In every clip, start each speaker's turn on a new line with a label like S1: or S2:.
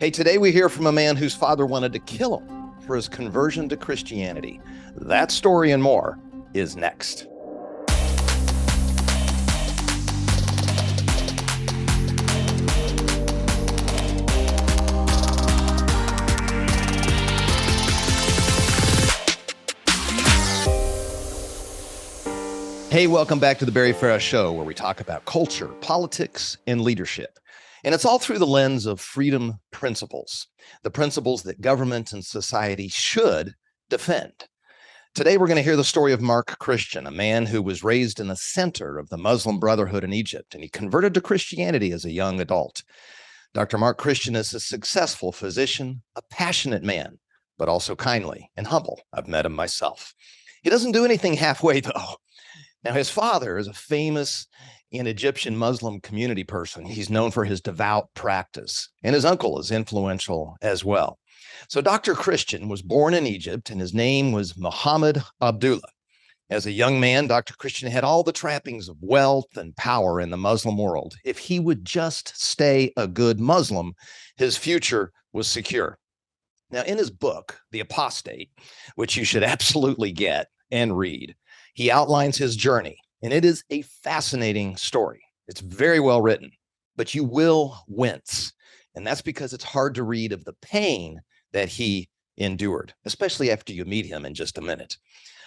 S1: Hey, today we hear from a man whose father wanted to kill him for his conversion to Christianity. That story and more is next. Hey, welcome back to the Barry Farah Show, where we talk about culture, politics, and leadership. And it's all through the lens of freedom principles, the principles that government and society should defend. Today, we're going to hear the story of Mark Christian, a man who was raised in the center of the Muslim Brotherhood in Egypt, and he converted to Christianity as a young adult. Dr. Mark Christian is a successful physician, a passionate man, but also kindly and humble. I've met him myself. He doesn't do anything halfway, though. Now, his father is a famous and Egyptian Muslim community person. He's known for his devout practice, and his uncle is influential as well. So Dr. Christian was born in Egypt, and his name was Muhammad Abdullah. As a young man, Dr. Christian had all the trappings of wealth and power in the Muslim world. If he would just stay a good Muslim, his future was secure. Now, in his book, The Apostate, which you should absolutely get and read, he outlines his journey, and it is a fascinating story. It's very well written, but you will wince. And that's because it's hard to read of the pain that he endured, especially after you meet him in just a minute.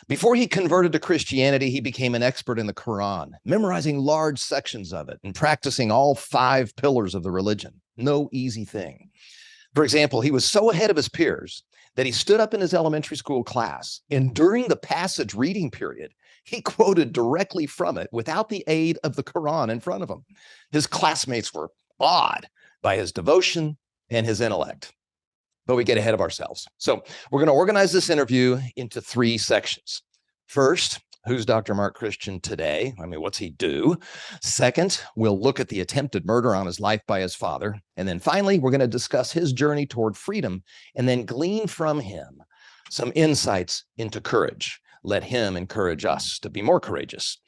S1: Before he converted to Christianity, he became an expert in the Quran, memorizing large sections of it and practicing all 5 pillars of the religion. No easy thing. For example, he was so ahead of his peers that he stood up in his elementary school class, and during the passage reading period, he quoted directly from it without the aid of the Quran in front of him. His classmates were awed by his devotion and his intellect. But we get ahead of ourselves. So we're going to organize this interview into 3 sections. First, who's Dr. Mark Christian today? I mean, what's he do? Second, we'll look at the attempted murder on his life by his father. And then finally, we're going to discuss his journey toward freedom and then glean from him some insights into courage. Let him encourage us to be more courageous.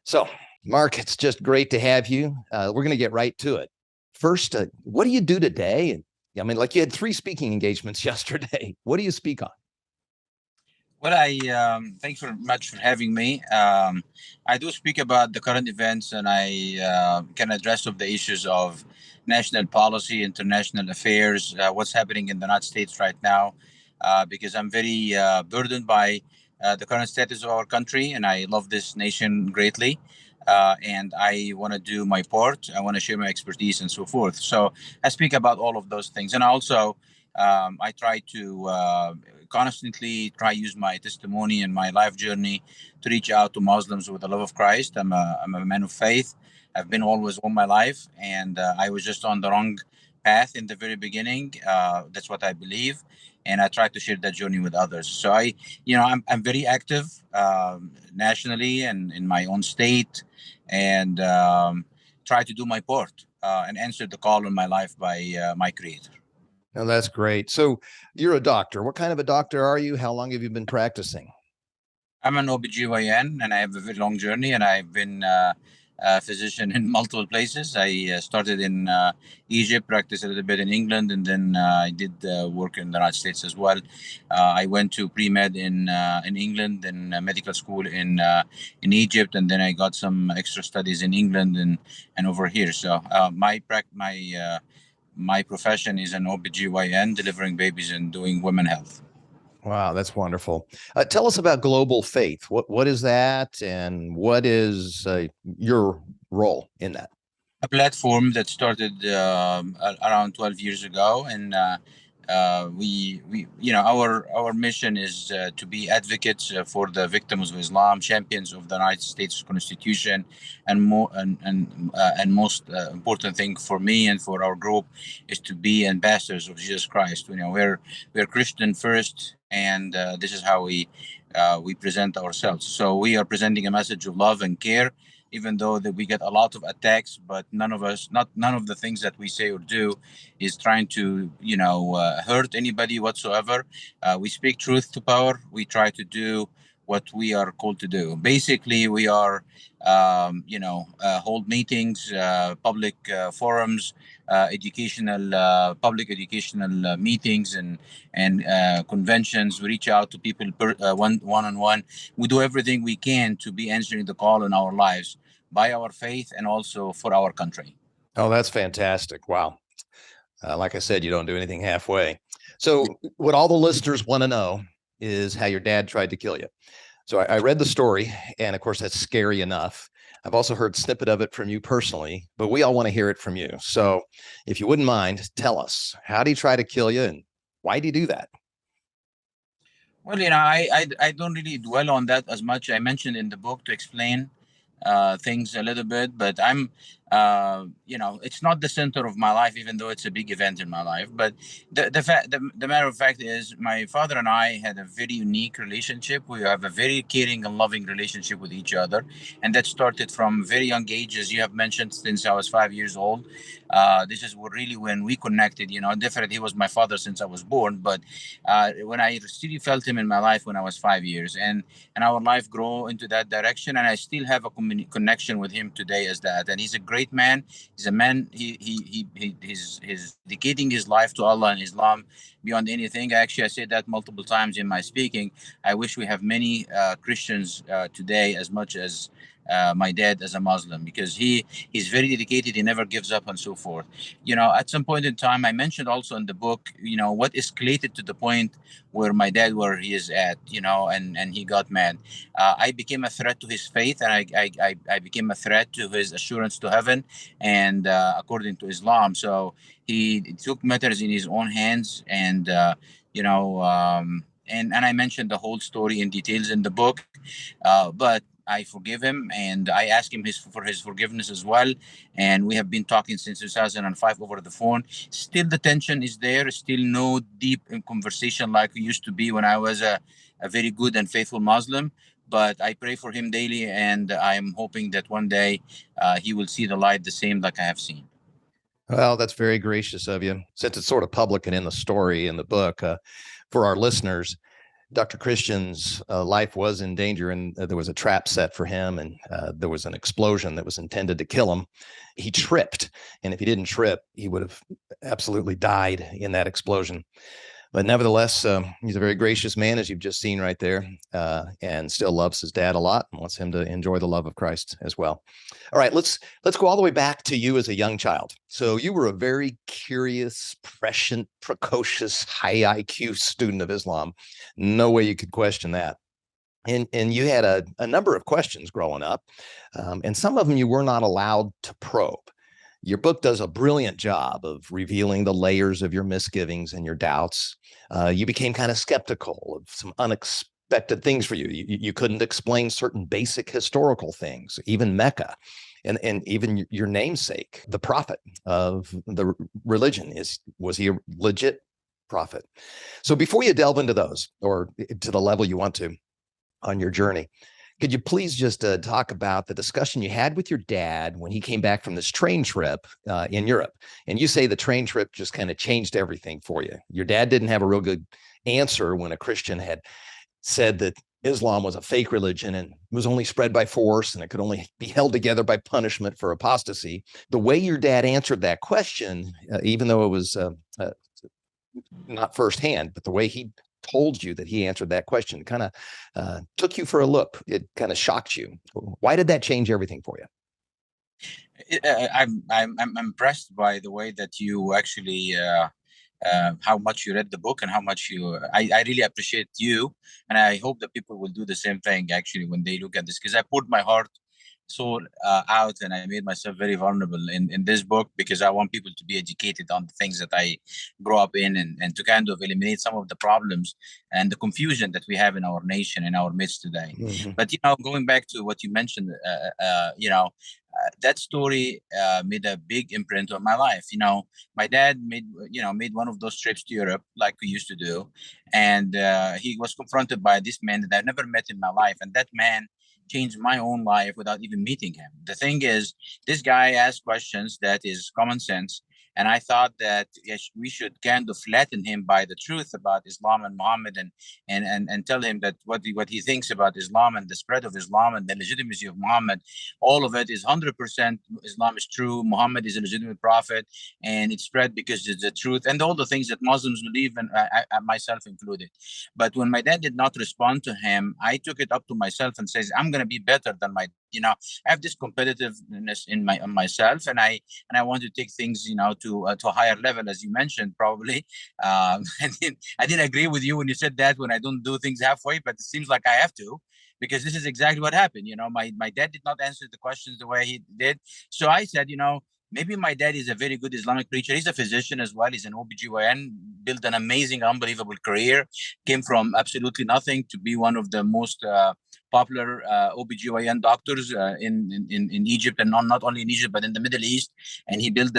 S1: So, Mark, it's just great to have you. We're going to get right to it. First, what do you do today? I mean, like you had 3 speaking engagements yesterday. What do you speak on?
S2: Well, thanks very much for having me. I do speak about the current events, and I can address some of the issues of national policy, international affairs, what's happening in the United States right now, because I'm very burdened by the current status of our country, and I love this nation greatly. And I want to do my part. I want to share my expertise and so forth. So I speak about all of those things, and also I try to constantly try use my testimony and my life journey to reach out to Muslims with the love of Christ. I'm a man of faith. I've been always all my life, and I was just on the wrong path in the very beginning. That's what I believe, and I try to share that journey with others. So I'm very active nationally and in my own state, and try to do my part and answer the call in my life by my Creator.
S1: Oh, that's great. So you're a doctor. What kind of a doctor are you? How long have you been practicing?
S2: I'm an OBGYN, and I have a very long journey, and I've been a physician in multiple places. I started in Egypt, practiced a little bit in England, and then I did work in the United States as well. I went to pre-med in England, then medical school in Egypt, and then I got some extra studies in England and over here. So my profession is an OBGYN, delivering babies and doing women health.
S1: Wow, that's wonderful. Tell us about Global Faith. What is that, and what is your role in that?
S2: A platform that started around 12 years ago, and we our mission is to be advocates for the victims of Islam, champions of the United States Constitution, and more and most important thing for me and for our group is to be ambassadors of Jesus Christ. We're Christian first, and this is how we present ourselves. So we are presenting a message of love and care, even though that we get a lot of attacks, but none of the things that we say or do is trying to hurt anybody whatsoever. We speak truth to power. We try to do what we are called to do. Basically, we are hold meetings, public forums, educational, public educational meetings and conventions. We reach out to people one on one. We do everything we can to be answering the call in our lives by our faith and also for our country.
S1: Oh, that's fantastic. Wow. Like I said, you don't do anything halfway. So, what all the listeners want to know is how your dad tried to kill you. So, I read the story, and of course, that's scary enough. I've also heard a snippet of it from you personally, but we all want to hear it from you. So, if you wouldn't mind, tell us, how did he try to kill you, and why did he do that?
S2: Well, I don't really dwell on that as much. I mentioned in the book to explain things a little bit, but it's not the center of my life, even though it's a big event in my life. But the matter of fact is, my father and I had a very unique relationship. We have a very caring and loving relationship with each other, and that started from very young age, as you have mentioned, since I was 5 years old. This is really when we connected. Definitely he was my father since I was born, but when I really felt him in my life when I was 5 years, and our life grow into that direction, and I still have a connection with him today as that. And he's a great man. He's a man. He's dedicating his life to Allah and Islam beyond anything. Actually, I said that multiple times in my speaking. I wish we have many Christians today as much as my dad as a Muslim, because he's very dedicated. He never gives up and so forth. At some point in time, I mentioned also in the book, what escalated to the point where my dad, where he is at, and he got mad. I became a threat to his faith, and I became a threat to his assurance to heaven, and according to Islam. So he took matters in his own hands, and and I mentioned the whole story in details in the book. But I forgive him, and I ask him for his forgiveness as well. And we have been talking since 2005 over the phone. Still, the tension is there. Still, no deep conversation like we used to be when I was a very good and faithful Muslim. But I pray for him daily, and I'm hoping that one day he will see the light the same like I have seen.
S1: Well, that's very gracious of you. Since it's sort of public and in the story in the book, for our listeners, Dr. Christian's life was in danger, and there was a trap set for him, and there was an explosion that was intended to kill him. He tripped, and if he didn't trip, he would have absolutely died in that explosion. But nevertheless, he's a very gracious man, as you've just seen right there, and still loves his dad a lot and wants him to enjoy the love of Christ as well. All right, let's go all the way back to you as a young child. So you were a very curious, prescient, precocious, high IQ student of Islam. No way you could question that. And you had a number of questions growing up, and some of them you were not allowed to probe. Your book does a brilliant job of revealing the layers of your misgivings and your doubts. You became kind of skeptical of some unexpected things for you. You couldn't explain certain basic historical things, even Mecca, and even your namesake, the prophet of the religion. Was he a legit prophet? So before you delve into those, or to the level you want to on your journey, could you please just talk about the discussion you had with your dad when he came back from this train trip in Europe? And you say the train trip just kind of changed everything for you. Your dad didn't have a real good answer when a Christian had said that Islam was a fake religion and was only spread by force, and it could only be held together by punishment for apostasy. The way your dad answered that question, even though it was not firsthand, but the way he told you that he answered that question kind of took you for a look. It kind of shocked you. Why did that change everything for you?
S2: I'm impressed by the way that you actually how much you read the book and how much I really appreciate you, and I hope that people will do the same thing actually when they look at this, because I poured my heart soul out, and I made myself very vulnerable in this book because I want people to be educated on the things that I grew up in, and to kind of eliminate some of the problems and the confusion that we have in our nation, in our midst today.
S1: Mm-hmm.
S2: But going back to what you mentioned, that story made a big imprint on my life. My dad made one of those trips to Europe like we used to do, and he was confronted by this man that I've never met in my life, and that man changed my own life without even meeting him. The thing is, this guy asked questions that is common sense, And I thought that yes, we should kind of flatten him by the truth about Islam and Muhammad, and tell him that what he thinks about Islam and the spread of Islam and the legitimacy of Muhammad, all of it is 100% Islam is true. Muhammad is a legitimate prophet, and it's spread because it's the truth and all the things that Muslims believe, and I myself included. But when my dad did not respond to him, I took it up to myself and says, I'm going to be better than my, I have this competitiveness in myself, and I want to take things, to a higher level, as you mentioned, probably. I didn't agree with you when you said that, when I don't do things halfway, but it seems like I have to, because this is exactly what happened. My dad did not answer the questions the way he did. So I said, maybe my dad is a very good Islamic preacher. He's a physician as well. He's an OBGYN, built an amazing, unbelievable career, came from absolutely nothing to be one of the most popular OBGYN doctors in Egypt, and not only in Egypt, but in the Middle East. And he built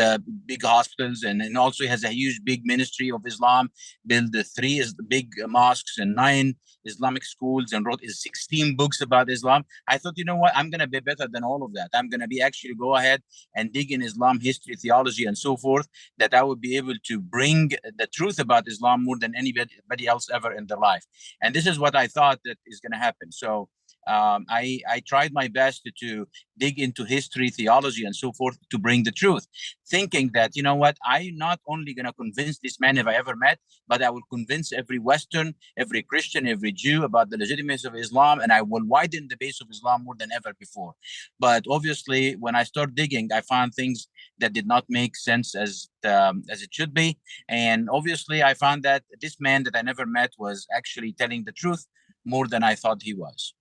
S2: big hospitals, and also has a huge, big ministry of Islam, built the three big mosques and 9 Islamic schools, and wrote 16 books about Islam. I thought, you know what, I'm going to be better than all of that. I'm going to be actually go ahead and dig in Islam history, theology, and so forth, that I would be able to bring the truth about Islam more than anybody else ever in their life. And this is what I thought that is going to happen. So I tried my best to dig into history, theology, and so forth to bring the truth, thinking that, you know what, I'm not only going to convince this man if I ever met, but I will convince every Western, every Christian, every Jew about the legitimacy of Islam, and I will widen the base of Islam more than ever before. But obviously, when I start digging, I found things that did not make sense as it should be. And obviously, I found that this man that I never met was actually telling the truth more than I thought he was.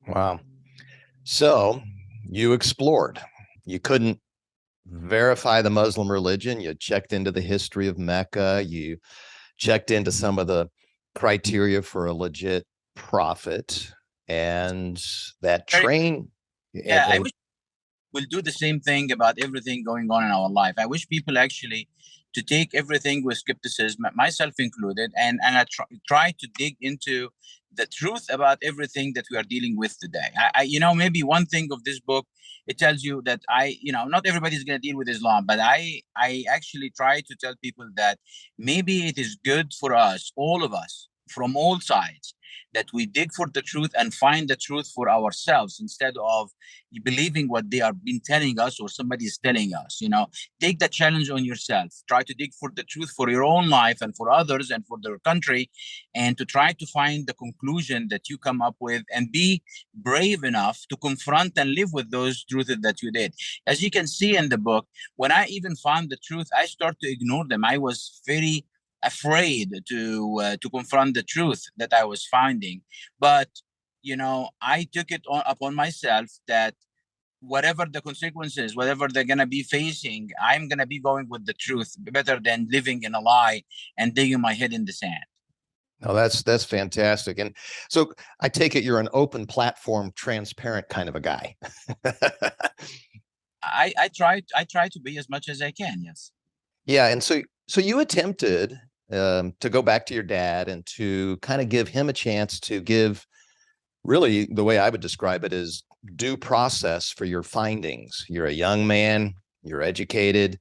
S1: Wow. So you explored. You couldn't verify the Muslim religion. You checked into the history of Mecca. You checked into some of the criteria for a legit prophet, and that train.
S2: Yeah, I wish we'll do the same thing about everything going on in our life. I wish people actually to take everything with skepticism, myself included, and I try to dig into the truth about everything that we are dealing with today. Maybe one thing of this book, it tells you that not everybody's going to deal with Islam, but I actually try to tell people that maybe it is good for us, all of us, from all sides, that we dig for the truth and find the truth for ourselves, instead of believing what they are been telling us or somebody is telling us. Take the challenge on yourself. Try to dig for the truth for your own life and for others and for their country, and to try to find the conclusion that you come up with, and be brave enough to confront and live with those truths that you did. As you can see in the book, when I even found the truth, I start to ignore them. I was very afraid to confront the truth that I was finding. But I took it upon myself that whatever the consequences, whatever they're gonna be facing, I'm gonna be going with the truth better than living in a lie and digging my head in the sand.
S1: No, that's fantastic. And so I take it you're an open platform, transparent kind of a guy.
S2: I try to be as much as I can. Yes.
S1: Yeah, and so you attempted to go back to your dad and to kind of give him a chance to give, really, the way I would describe it is due process for your findings. You're a young man, you're educated,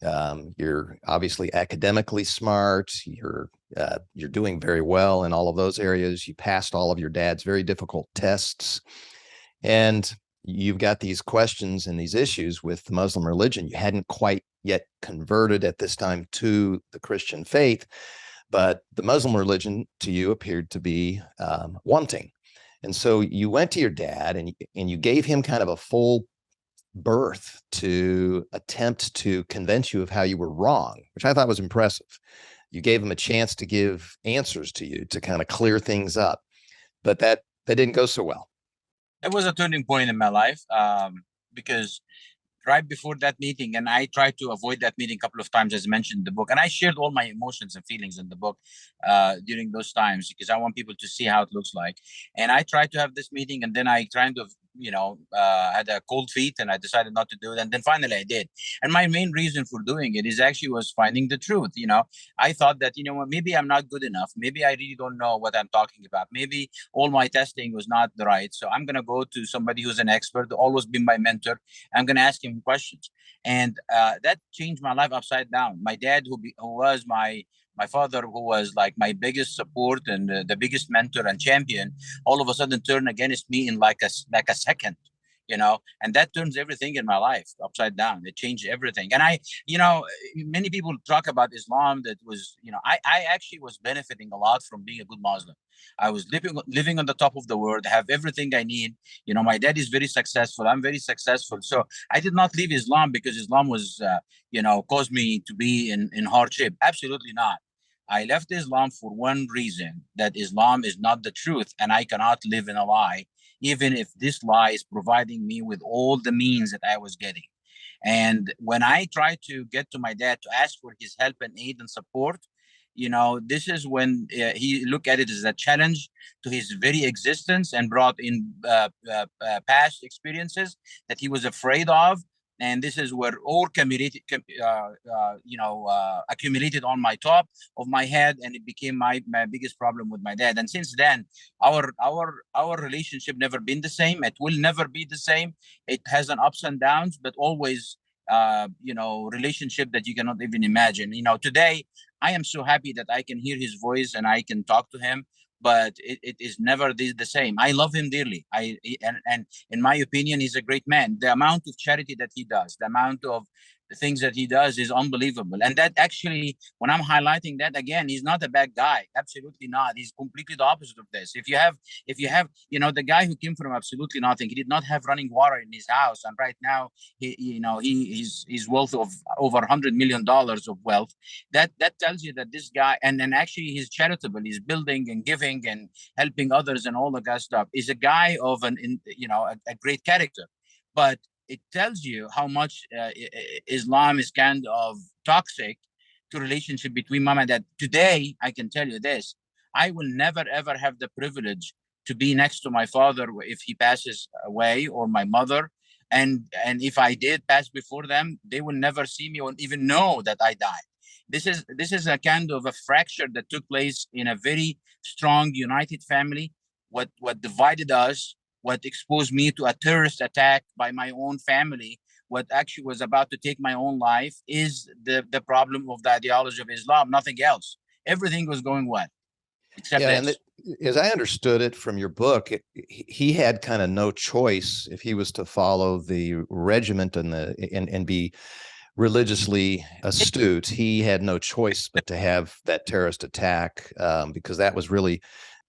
S1: you're obviously academically smart, you're doing very well in all of those areas. You passed all of your dad's very difficult tests, and you've got these questions and these issues with the Muslim religion. You hadn't quite yet converted at this time to the Christian faith, but the Muslim religion to you appeared to be wanting. And so you went to your dad and you gave him kind of a full berth to attempt to convince you of how you were wrong, which I thought was impressive. You gave him a chance to give answers to you to kind of clear things up, but that didn't go so well.
S2: It was a turning point in my life, because right before that meeting, and I tried to avoid that meeting a couple of times, as mentioned in the book, and I shared all my emotions and feelings in the book during those times, because I want people to see how it looks like. And I tried to have this meeting, and then I kind of had a cold feet, and I decided not to do it. And then finally I did. And my main reason for doing it is actually was finding the truth. I thought that, maybe I'm not good enough. Maybe I really don't know what I'm talking about. Maybe all my testing was not right. So I'm going to go to somebody who's an expert, always been my mentor. I'm going to ask him questions. And that changed my life upside down. My dad, who was my father, who was like my biggest support and the biggest mentor and champion, all of a sudden turned against me in like a second. And that turns everything in my life upside down. It changed everything. And many people talk about Islam. That was, I actually was benefiting a lot from being a good Muslim. I was living on the top of the world, have everything I need. My dad is very successful. I'm very successful. So I did not leave Islam because Islam was, caused me to be in hardship. Absolutely not. I left Islam for one reason, that Islam is not the truth, and I cannot live in a lie, even if this lie is providing me with all the means that I was getting. And when I tried to get to my dad to ask for his help and aid and support, this is when he looked at it as a challenge to his very existence, and brought in past experiences that he was afraid of. And this is where all accumulated on my top of my head, and it became my biggest problem with my dad. And since then, our relationship never been the same. It will never be the same. It has an ups and downs, but always relationship that you cannot even imagine. Today I am so happy that I can hear his voice and I can talk to him, but it is never the same. I love him dearly. And in my opinion, he's a great man. The amount of charity that he does, the amount of the things that he does is unbelievable. And that actually, when I'm highlighting that again, he's not a bad guy. Absolutely not. He's completely the opposite of this. If you have, the guy who came from absolutely nothing, he did not have running water in his house, and right now he's wealth of over $100 million of wealth. That tells you that this guy, and then actually he's charitable. He's building and giving and helping others and all of that stuff. Is a guy of a great character, but it tells you how much Islam is kind of toxic to relationship between mom and dad. Today, I can tell you this: I will never ever have the privilege to be next to my father if he passes away, or my mother. And if I did pass before them, they will never see me or even know that I died. This is a kind of a fracture that took place in a very strong, united family. What divided us, what exposed me to a terrorist attack by my own family, what actually was about to take my own life, is the problem of the ideology of Islam, nothing else. Everything was going well, except
S1: Yeah,
S2: this.
S1: as I understood it from your book, he had kind of no choice if he was to follow the regiment and be religiously astute. He had no choice but to have that terrorist attack, because that was really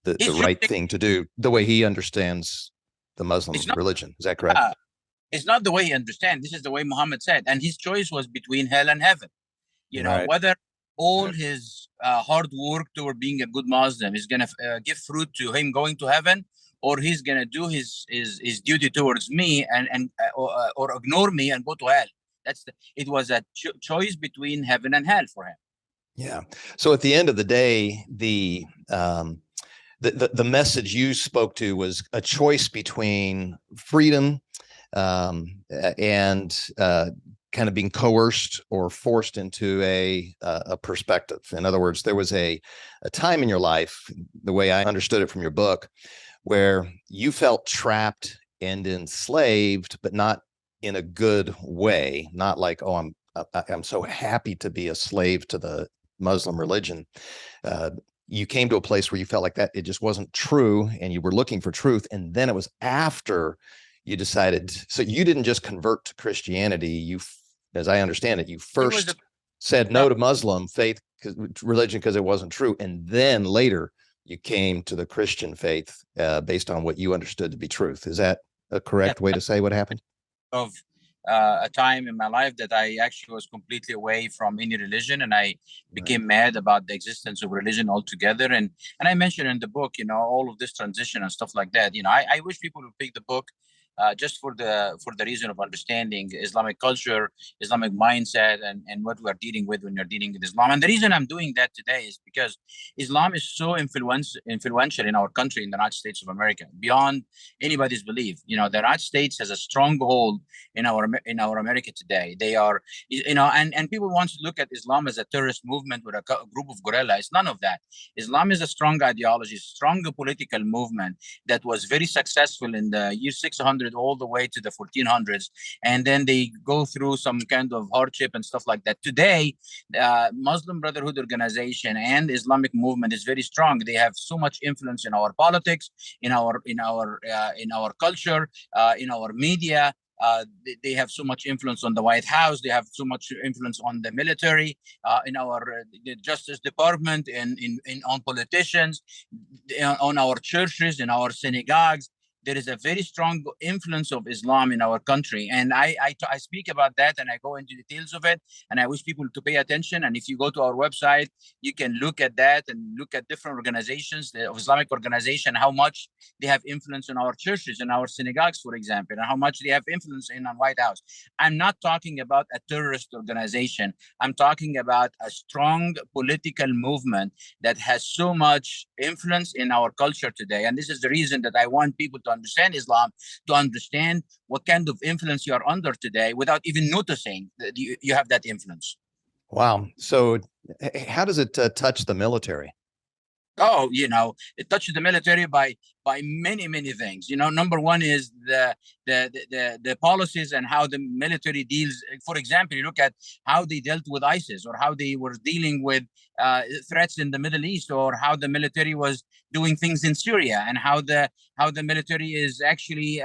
S1: the
S2: He's
S1: right
S2: choosing.
S1: thing to do, the way he understands the
S2: It's
S1: Muslim
S2: not.
S1: religion. Is that correct?
S2: It's not the way he understands. This is the way Muhammad said, and his choice was between hell and heaven.
S1: Right.
S2: Whether all his hard work toward being a good Muslim is going to give fruit to him going to heaven, or he's going to do his duty towards me or ignore me and go to hell. It was a choice between heaven and hell for him.
S1: Yeah. So at the end of the day, the message you spoke to was a choice between freedom and kind of being coerced or forced into a perspective. In other words, there was a time in your life, the way I understood it from your book, where you felt trapped and enslaved, but not in a good way. Not like, oh, I'm so happy to be a slave to the Muslim religion. You came to a place where you felt like that it just wasn't true, and you were looking for truth. And then it was after you decided. So you didn't just convert to Christianity. You, as I understand it, you first said no to Muslim faith, religion, because it wasn't true, and then later you came to the Christian faith based on what you understood to be truth. Is that a correct way to say what happened?
S2: Of a time in my life that I actually was completely away from any religion, and I became mad about the existence of religion altogether. And I mentioned in the book, all of this transition and stuff like that. I wish people would pick the book just for the reason of understanding Islamic culture, Islamic mindset, and what we are dealing with when you're dealing with Islam. And the reason I'm doing that today is because Islam is so influential in our country, in the United States of America, beyond anybody's belief. The United States has a strong hold in our America today. They are, and people want to look at Islam as a terrorist movement with a group of guerrillas. It's none of that. Islam is a strong ideology, strong political movement that was very successful in the year 600 all the way to the 1400s, and then they go through some kind of hardship and stuff like that. Today, Muslim Brotherhood organization and Islamic movement is very strong. They have so much influence in our politics, in our culture, in our media. They have so much influence on the White House. They have so much influence on the military, in our the Justice Department, in on politicians, on our churches, in our synagogues. There is a very strong influence of Islam in our country, and I speak about that, and I go into details of it, and I wish people to pay attention. And if you go to our website, you can look at that and look at different organizations, the Islamic organization, how much they have influence in our churches and our synagogues, for example, and how much they have influence in the White House. I'm not talking about a terrorist organization. I'm talking about a strong political movement that has so much influence in our culture today. And this is the reason that I want people to understand Islam, to understand what kind of influence you are under today without even noticing that you have that influence.
S1: Wow. So how does it touch the military?
S2: Oh, it touches the military by many things. Number one is the policies and how the military deals. For example, you look at how they dealt with ISIS, or how they were dealing with threats in the Middle East, or how the military was doing things in Syria, and how the military is actually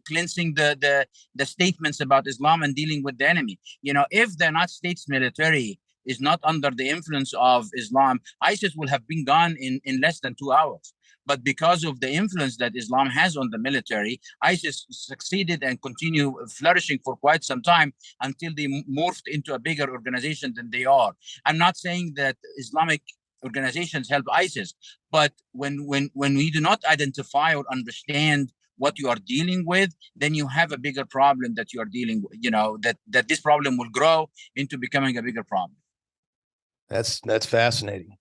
S2: cleansing the statements about Islam and dealing with the enemy. If the United States military is not under the influence of Islam, ISIS will have been gone in less than 2 hours. But because of the influence that Islam has on the military, ISIS succeeded and continue flourishing for quite some time until they morphed into a bigger organization than they are. I'm not saying that Islamic organizations help ISIS, but when we do not identify or understand what you are dealing with, then you have a bigger problem that you are dealing with. That this problem will grow into becoming a bigger problem.
S1: That's fascinating.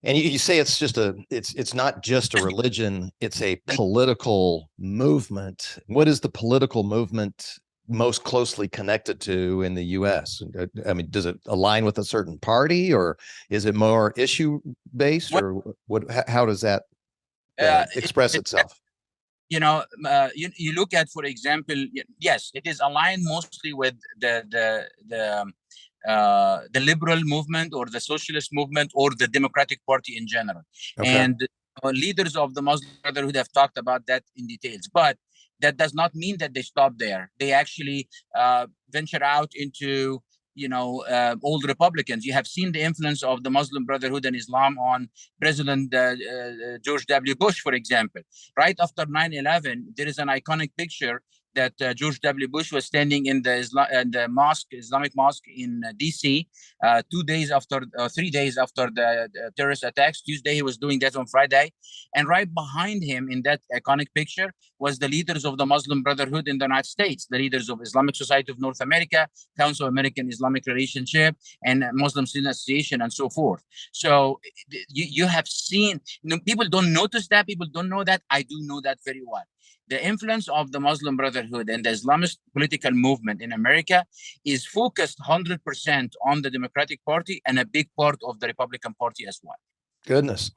S1: And you say it's not just a religion, it's a political movement. What is the political movement most closely connected to in the US? I mean, does it align with a certain party, or is it more issue based, or how does that express itself?
S2: You look at, for example, yes, it is aligned mostly with the liberal movement, or the socialist movement, or the Democratic Party in general. Okay. And leaders of the Muslim Brotherhood have talked about that in details. But that does not mean that they stop there. They actually venture out into old Republicans. You have seen the influence of the Muslim Brotherhood and Islam on President George W. Bush, for example. Right after 9/11, there is an iconic picture that George W. Bush was standing in the Islamic mosque in D.C. 3 days after the terrorist attacks. Tuesday, he was doing that on Friday. And right behind him in that iconic picture was the leaders of the Muslim Brotherhood in the United States, the leaders of Islamic Society of North America, Council of American Islamic Relationship, and Muslim Student Association, and so forth. So you have seen, people don't notice that, people don't know that. I do know that very well. The influence of the Muslim Brotherhood and the Islamist political movement in America is focused 100% on the Democratic Party and a big part of the Republican Party as well.
S1: Goodness.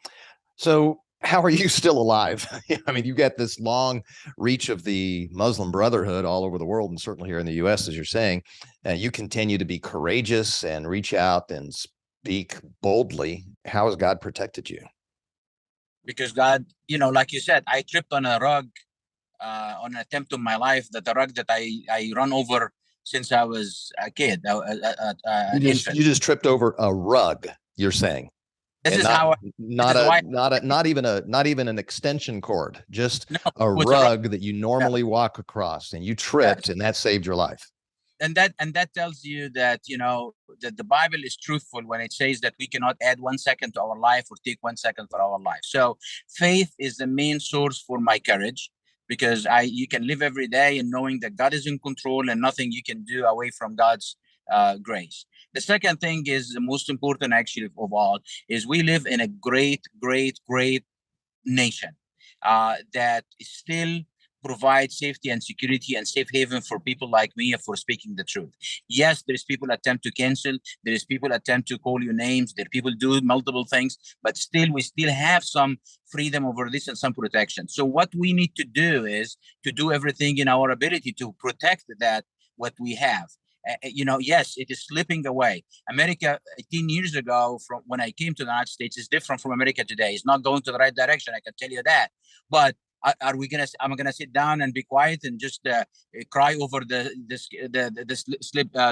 S1: So how are you still alive? I mean, you got this long reach of the Muslim Brotherhood all over the world, and certainly here in the US, as you're saying, you continue to be courageous and reach out and speak boldly. How has God protected you?
S2: Because God, like you said, I tripped on a rug, on an attempt of my life, that the rug that I run over since I was a kid,
S1: you just tripped over a rug, you're saying?
S2: This
S1: and
S2: is how
S1: not even an extension cord, just a rug that you normally walk across, and you tripped, and that saved your life.
S2: And that tells you that that the Bible is truthful when it says that we cannot add 1 second to our life or take 1 second for our life. So faith is the main source for my courage. because I you can live every day and knowing that God is in control and nothing you can do away from God's grace. The second thing is the most important actually of all is we live in a great, great, great nation that still provides safety and security and safe haven for people like me for speaking the truth. Yes, there's people attempt to cancel, there's people attempt to call you names, there people do multiple things, but still we still have some freedom over this and some protection. So what we need to do is to do everything in our ability to protect that what we have. Yes, it is slipping away. America 18 years ago, from when I came to the United States, is different from America today. It's not going to the right direction. I can tell you that. But are we gonna? I'm gonna sit down and be quiet and just cry over the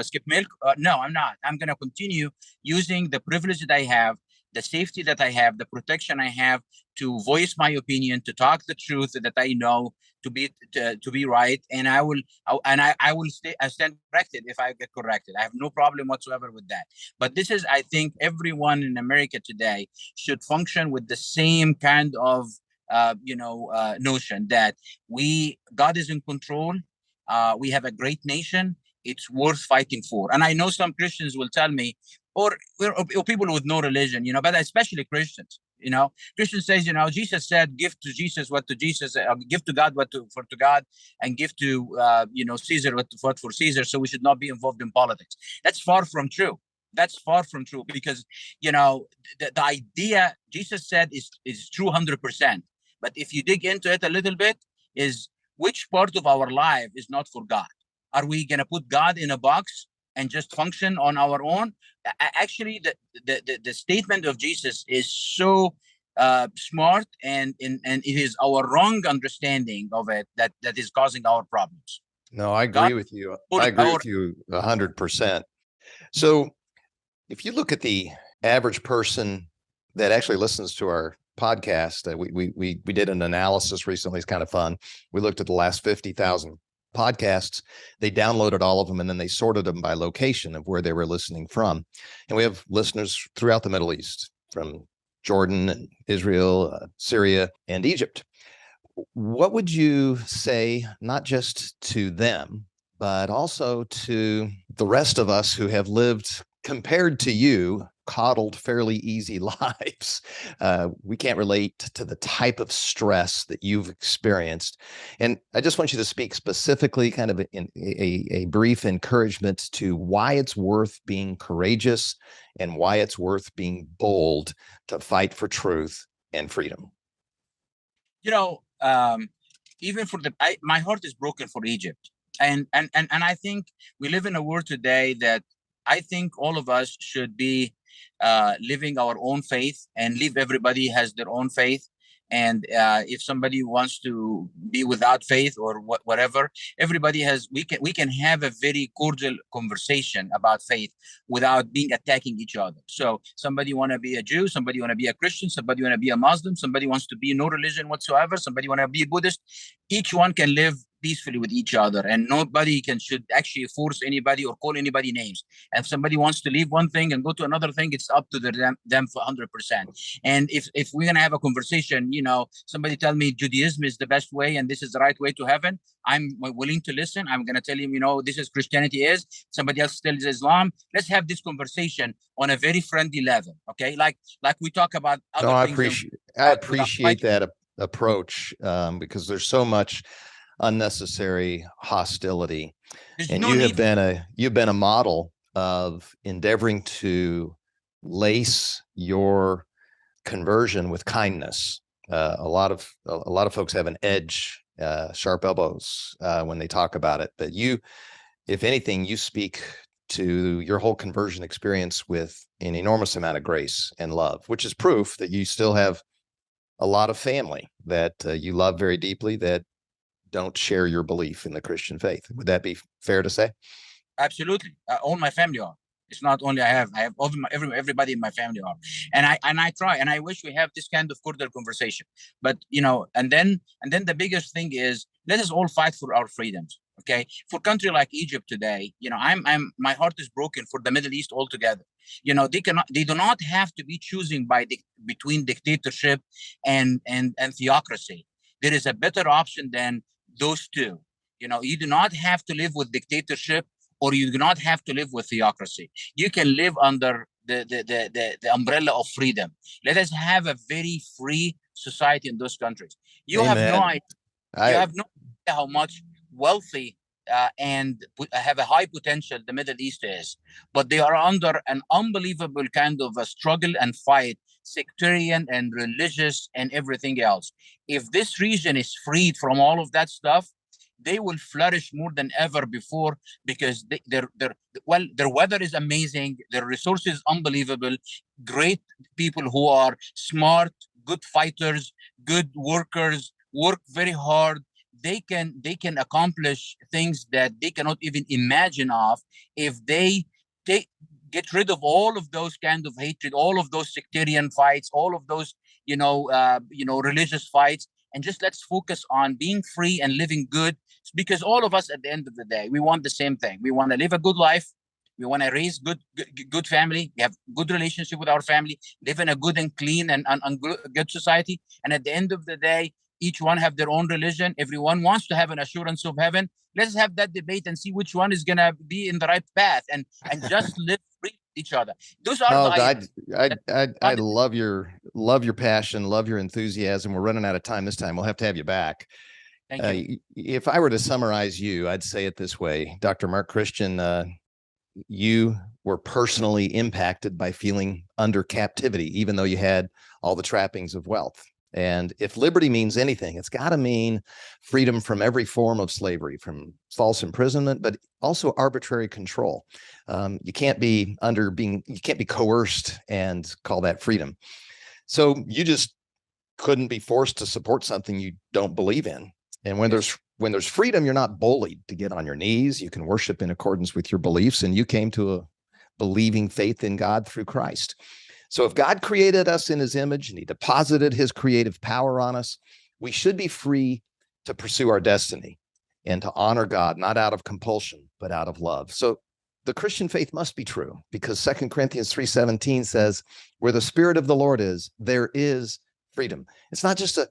S2: skip milk? No, I'm not. I'm gonna continue using the privilege that I have, the safety that I have, the protection I have to voice my opinion, to talk the truth that I know to be right, and I will stand corrected if I get corrected. I have no problem whatsoever with that. But this is, I think, everyone in America today should function with the same kind of notion that God is in control. We have a great nation. It's worth fighting for. And I know some Christians will tell me, or people with no religion, but especially Christians. Christian says, Jesus said, give to Jesus what to Jesus, give to God what to God, and give to Caesar what for Caesar. So we should not be involved in politics. That's far from true. That's far from true, because the idea Jesus said is true 100%. But if you dig into it a little bit, is which part of our life is not for God? Are we going to put God in a box and just function on our own? Actually, the statement of Jesus is so smart, and it is our wrong understanding of it that is causing our problems.
S1: No, I
S2: God
S1: agree with you. I agree with you 100%. So if you look at the average person that actually listens to our podcast, we did an analysis recently. It's kind of fun. We looked at the last 50,000 podcasts. They downloaded all of them, and then they sorted them by location of where they were listening from. And we have listeners throughout the Middle East, from Jordan and Israel, Syria, and Egypt. What would you say, not just to them, but also to the rest of us who have lived, compared to you, coddled, fairly easy lives? We can't relate to the type of stress that you've experienced. And I just want you to speak specifically, kind of in a brief encouragement to why it's worth being courageous and why it's worth being bold to fight for truth and freedom.
S2: Even my heart is broken for Egypt. And I think we live in a world today that I think all of us should be living our own faith, and leave everybody has their own faith. And if somebody wants to be without faith or whatever, everybody has. We can have a very cordial conversation about faith without being attacking each other. So somebody want to be a Jew, somebody want to be a Christian, somebody want to be a Muslim, somebody wants to be no religion whatsoever, somebody want to be a Buddhist. Each one can live peacefully with each other, and nobody should actually force anybody or call anybody names. And if somebody wants to leave one thing and go to another thing, it's up to them for 100%. And if we're gonna have a conversation, somebody tell me Judaism is the best way and this is the right way to heaven, I'm willing to listen. I'm gonna tell him, this is Christianity is. Somebody else tells Islam. Let's have this conversation on a very friendly level, okay? Like we talk about other things.
S1: I appreciate that approach, because there's so much unnecessary hostility. And you've been a model of endeavoring to lace your conversion with kindness. A lot of folks have an edge, sharp elbows when they talk about it, but you, if anything, you speak to your whole conversion experience with an enormous amount of grace and love, which is proof that you still have a lot of family that you love very deeply that don't share your belief in the Christian faith. Would that be fair to say?
S2: Absolutely. All my family are. It's not only I have everybody in my family are, and I try, and I wish we have this kind of cordial conversation. But and then the biggest thing is, let us all fight for our freedoms. Okay, for a country like Egypt today, I'm my heart is broken for the Middle East altogether. They do not have to be choosing between dictatorship and theocracy. there is a better option than those two. You do not have to live with dictatorship, or you do not have to live with theocracy. You can live under the umbrella of freedom. Let us have a very free society in those countries. You have no
S1: Amen.
S2: idea. You have no idea how much wealthy and have a high potential the Middle East is, but they are under an unbelievable kind of a struggle and fight, sectarian and religious and everything else. If this region is freed from all of that stuff, they will flourish more than ever before, because their weather is amazing, their resources unbelievable, great people who are smart, good fighters, good workers, work very hard. They can accomplish things that they cannot even imagine of if they take get rid of all of those kind of hatred, all of those sectarian fights, all of those religious fights, and just let's focus on being free and living good. Because all of us at the end of the day, we want the same thing. We want to live a good life. We want to raise good family. We have good relationship with our family, live in a good and clean and good society. And at the end of the day, each one have their own religion. Everyone wants to have an assurance of heaven. Let's have that debate and see which one is going to be in the right path, and just live free with each other. Those are
S1: Oh,
S2: the
S1: I love your passion, love your enthusiasm. We're running out of time this time. We'll have to have you back.
S2: Thank you.
S1: If I were to summarize you, I'd say it this way. Dr. Mark Christian, you were personally impacted by feeling under captivity, even though you had all the trappings of wealth. And if liberty means anything, it's got to mean freedom from every form of slavery, from false imprisonment, but also arbitrary control. You can't be coerced and call that freedom. So you just couldn't be forced to support something you don't believe in. And when there's freedom, you're not bullied to get on your knees. You can worship in accordance with your beliefs, and you came to a believing faith in God through Christ. So if God created us in his image and he deposited his creative power on us, we should be free to pursue our destiny and to honor God, not out of compulsion, but out of love. So the Christian faith must be true, because 2 Corinthians 3:17 says, where the Spirit of the Lord is, there is freedom. It's not just a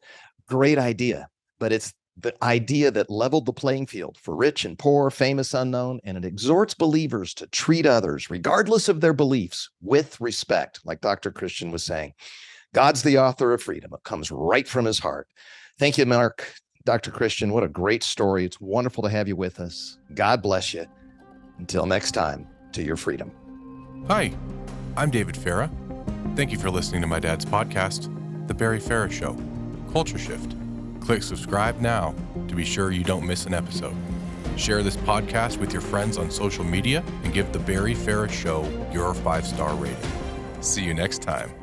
S1: great idea, but it's the idea that leveled the playing field for rich and poor, famous, unknown, and it exhorts believers to treat others, regardless of their beliefs, with respect, like Dr. Christian was saying. God's the author of freedom. It comes right from his heart. Thank you, Mark. Dr. Christian, what a great story. It's wonderful to have you with us. God bless you. Until next time, to your freedom.
S3: Hi, I'm David Farah. Thank you for listening to my dad's podcast, The Barry Farah Show, Culture Shift. Click subscribe now to be sure you don't miss an episode. Share this podcast with your friends on social media and give The Barry Farah Show your 5-star rating. See you next time.